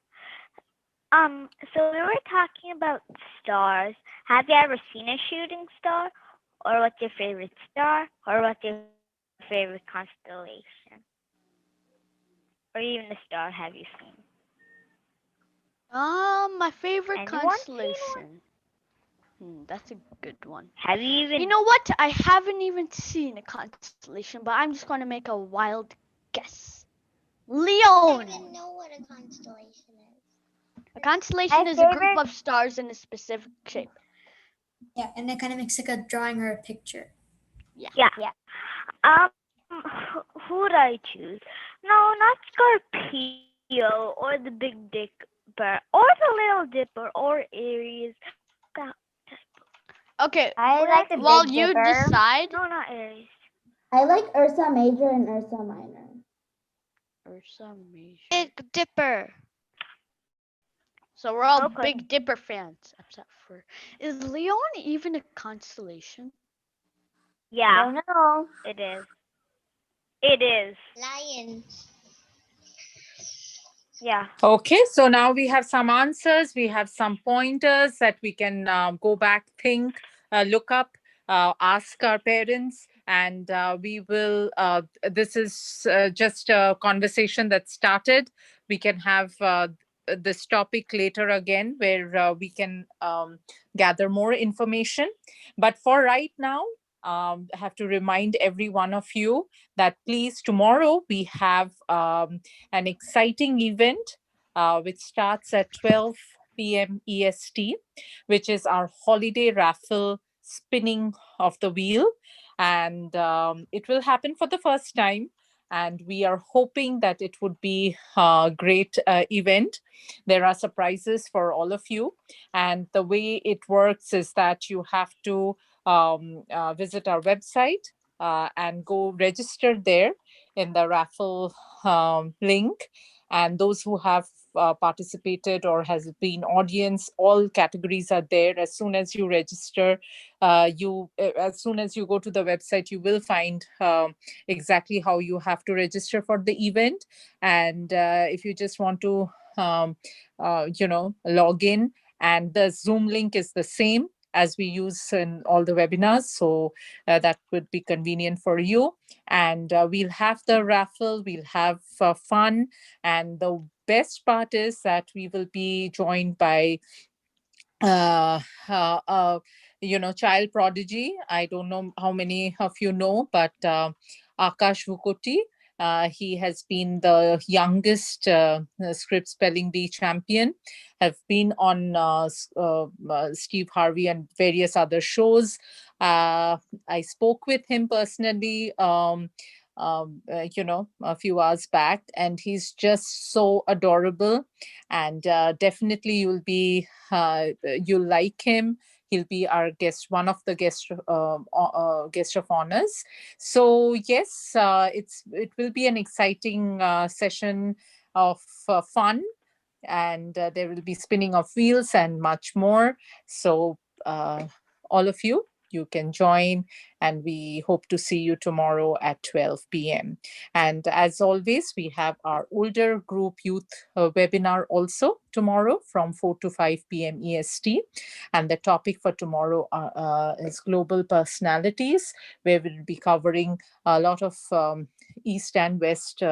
S9: So we were talking about stars. Have you ever seen a shooting star? Or what's your favorite star? Or what's your favorite constellation? Or even a star have you seen?
S3: My favorite
S9: Anyone seen one?
S3: constellation. That's a good one.
S9: Have you even
S3: You know what? I haven't even seen a constellation, but I'm just going to make a wild guess.
S10: I don't
S3: Leon!
S10: even know what a constellation is.
S3: A constellation
S2: My
S3: is a group
S2: favorite
S3: of stars in a specific shape.
S6: Yeah, and it kind of makes like a drawing or a picture.
S3: Yeah.
S9: Yeah. Who would I choose? No, not Scorpio or the Big Dipper or the Little Dipper or Aries. That
S3: Okay,
S2: I
S9: would I
S2: like the
S9: pick?
S3: while
S2: Big
S3: you
S2: Dipper.
S3: decide.
S9: No, not Aries.
S7: I like Ursa Major and Ursa Minor.
S3: Ursa Major.
S10: Big Dipper.
S3: So we're all
S9: Okay.
S3: Big Dipper fans, except for. Is Leon even a constellation?
S9: Yeah,
S2: Don't know.
S9: it is. It is.
S10: Lions.
S9: Yeah.
S1: Okay, so now we have some answers. We have some pointers that we can go back, think, look up, ask our parents, and we will. This is just a conversation that started. We can have this topic later again, where we can gather more information. But for right now, I have to remind every one of you that please, tomorrow we have an exciting event which starts at 12 p.m. EST, which is our holiday raffle spinning of the wheel. And it will happen for the first time. And we are hoping that it would be a great event. There are surprises for all of you. And the way it works is that you have to visit our website and go register there in the raffle link. And those who have participated or has been audience, all categories are there. As soon as you register, as soon as you go to the website, you will find exactly how you have to register for the event. And if you just want to log in, and the Zoom link is the same as we use in all the webinars, so that would be convenient for you. And we'll have the raffle, we'll have fun, and the best part is that we will be joined by uh, uh, uh, child prodigy. I don't know how many of you know, but Akash Vukuti. He has been the youngest script spelling bee champion, have been on Steve Harvey and various other shows. I spoke with him personally a few hours back, and he's just so adorable. And definitely you'll like him. He'll be our guest, one of the guest of honors. So yes, it will be an exciting session of fun, and there will be spinning of wheels and much more. So, all of you can join, and we hope to see you tomorrow at 12 p.m. And as always, we have our older group youth webinar also tomorrow from 4 to 5 p.m. EST. And the topic for tomorrow is global personalities, where we'll be covering a lot of East and West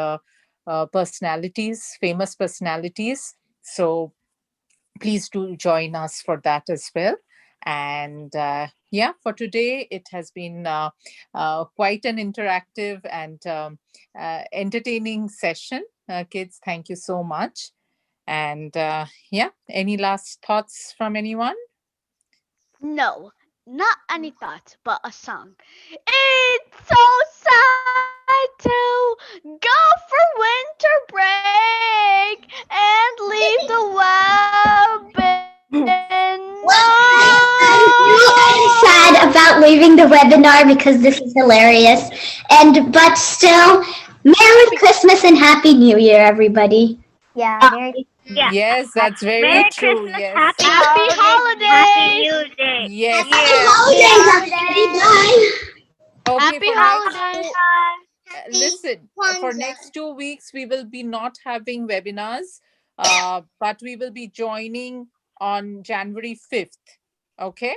S1: personalities, famous personalities. So please do join us for that as well. And yeah, for today, it has been quite an interactive and entertaining session. Kids, thank you so much. And yeah, any last thoughts from anyone?
S3: No, not any thoughts, but a song. It's so sad to go for winter break and leave the
S4: I'm sad about leaving the webinar because this is hilarious. But still, Merry Christmas and Happy New Year, everybody.
S2: Yeah, Merry
S9: Yeah.
S1: Yes, that's very
S9: Merry
S1: true.
S9: Christmas,
S1: Yes.
S9: Happy
S3: Happy
S9: Holidays, and Happy
S3: holidays!
S9: New Day.
S1: Yes.
S4: Happy
S1: Yeah.
S4: holidays, everybody. Bye.
S1: Okay,
S3: Happy
S1: for next
S3: holidays!
S1: listen, for next 2 weeks, we will be not having webinars, but we will be joining on January 5th. Okay.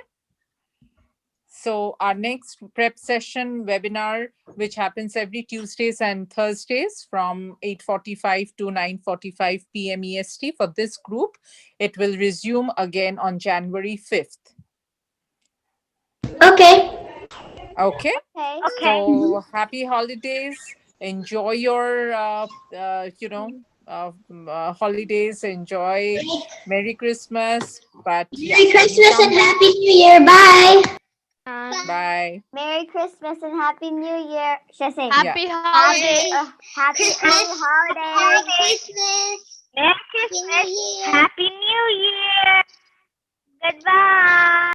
S1: So our next prep session webinar, which happens every Tuesdays and Thursdays from 8:45 to 9:45 p.m. EST for this group, it will resume again on January 5th.
S4: Okay.
S1: Okay.
S2: Okay.
S9: Okay.
S1: So happy holidays. Enjoy your, holidays. Enjoy. Merry Christmas. But yeah,
S4: Merry
S1: when you
S4: Christmas
S1: come
S4: and
S1: back,
S4: Happy New Year. Bye.
S1: bye.
S2: Merry Christmas and Happy New Year. Should I say
S1: Yeah.
S3: Happy
S2: happy,
S3: holidays!
S2: happy early holidays?
S4: Christmas.